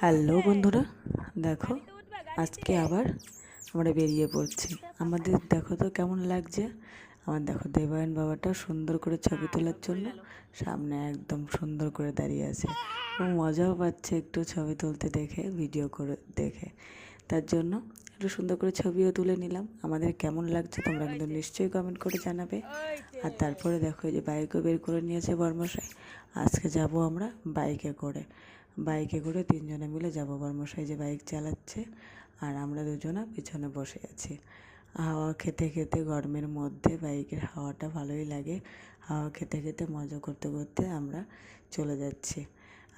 Hello বন্ধুরা, দেখো আজকে আবার আমরা বেরিয়ে পড়ছি। আমাদের দেখো তো কেমন লাগছে। আমার দেখো দেবায়ন বাবাটা সুন্দর করে ছবি তোলার জন্য সামনে একদম সুন্দর করে দাঁড়িয়ে আছে। ও মজাও পাচ্ছে একটু ছবি তুলতে দেখে, ভিডিও করে দেখে। তার জন্য একটু সুন্দর করে ছবিও তুলে নিলাম। আমাদের কেমন লাগছে তোমরা কিন্তু নিশ্চয়ই কমেন্ট করে জানাবে। আর তারপরে দেখো এই যে বাইকও বের করে নিয়েছে বর্মশাই। আজকে যাব আমরা বাইকে করে তিনজনে মিলে যাব। বর্মশাই যে বাইক চালাচ্ছে আর আমরা দুজনা পিছনে বসে আছি। হাওয়া খেতে খেতে গরমের মধ্যে বাইকের হাওয়াটা ভালোই লাগে। হাওয়া খেতে খেতে মজা করতে করতে আমরা চলে যাচ্ছি।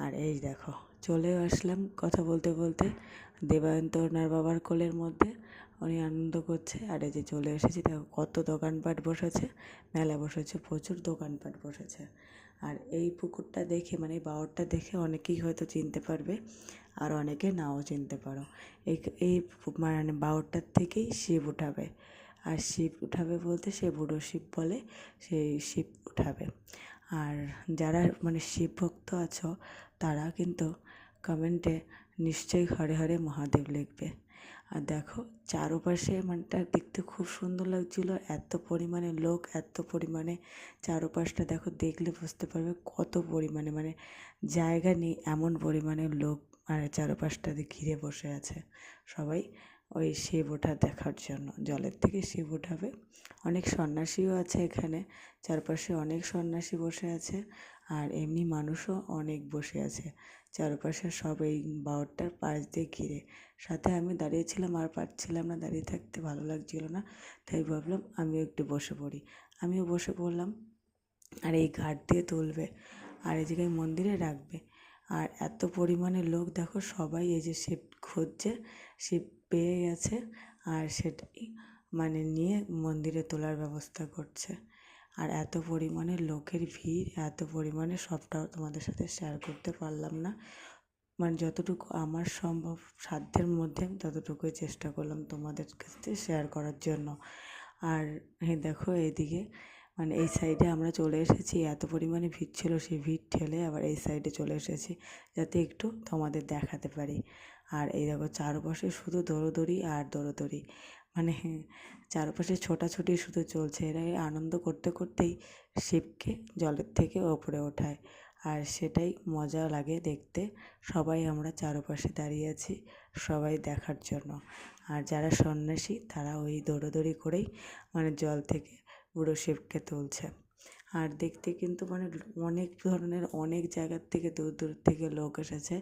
আর এই দেখো চলেও আসলাম কথা বলতে বলতে। দেবায়ন তো ওনার বাবার কোলের মধ্যে, উনি আনন্দ করছে। আর এই যে চলে এসেছি, দেখো কত দোকানপাট বসেছে, মেলা বসেছে, প্রচুর দোকানপাট বসেছে। আর এই পুকুরটা দেখে মানে এই বাওরটা দেখে অনেকেই হয়তো চিনতে পারবে, আর অনেকে নাও চিনতে পারো। এই এই মানে বাওরটার থেকেই শিব উঠাবে। আর শিব উঠাবে বলতে সে বুড়ো শিব বলে, সেই শিব উঠাবে। আর যারা মানে শিব ভক্ত আছো তারা কিন্তু কমেন্টে নিশ্চয়ই হরে হরে মহাদেব লিখবে। আর দেখো চারপাশে মানটা দেখতে খুব সুন্দর লাগছিল, এত পরিমাণে লোক, এত পরিমাণে চারপাশটা দেখো, দেখলে বুঝতে পারবে কত পরিমাণে মানে জায়গা নেই এমন পরিমাণে লোক মানে চারপাশটাতে ঘিরে বসে আছে সবাই ওই শিব ওঠা দেখার জন্য। জলের থেকে শিব উঠাবে। অনেক সন্ন্যাসীও আছে এখানে, চারপাশে অনেক সন্ন্যাসী বসে আছে। আর এমনি মানুষও অনেক বসে আছে চারপাশে, সব এই বাওরটার পাশ দিয়ে ঘিরে। সাথে আমি দাঁড়িয়েছিলাম, আর পারছিলাম না দাঁড়িয়ে থাকতে, ভালো লাগছিল না, তাই ভাবলাম আমিও একটু বসে পড়ি। আমিও বসে পড়লাম। আর এই ঘাট দিয়ে তুলবে আর এই জায়গায় মন্দিরে রাখবে। আর এত পরিমাণে লোক দেখো, সবাই এই যে শিব খুঁজছে, শিব পেয়ে গেছে আর সেটাই মানে নিয়ে মন্দিরে তোলার ব্যবস্থা করছে। আর এত পরিমাণে লোকের ভিড়, এত পরিমাণে সবটাও তোমাদের সাথে শেয়ার করতে পারলাম না। মানে যতটুকু আমার সম্ভব সাধ্যের মধ্যে আমি ততটুকুই চেষ্টা করলাম তোমাদের কাছে শেয়ার করার জন্য। আর দেখো এইদিকে মানে এই সাইডে আমরা চলে এসেছি, এত পরিমাণে ভিড় ছিল, সেই ভিড় ঠেলে আবার এই সাইডে চলে এসেছি যাতে একটু তোমাদের দেখাতে পারি। আর এই দেখো চারপাশে শুধু দৌড়োদৌড়ি আর দৌড়োদৌড়ি, মানে চারপাশে ছোটাছুটি শুধু চলছে। এরা এই আনন্দ করতে করতেই শিবকে জলের থেকে ওপরে ওঠায়, আর সেটাই মজা লাগে দেখতে। সবাই আমরা চারপাশে দাঁড়িয়ে আছি সবাই দেখার জন্য। আর যারা সন্ন্যাসী তারা ওই দৌড়োদৌড়ি করেই মানে জল থেকে বুড়ো শিবকে তুলছে। আর দেখতে কিন্তু মানে অনেক ধরনের অনেক জায়গার থেকে দূর দূর থেকে লোক এসেছে,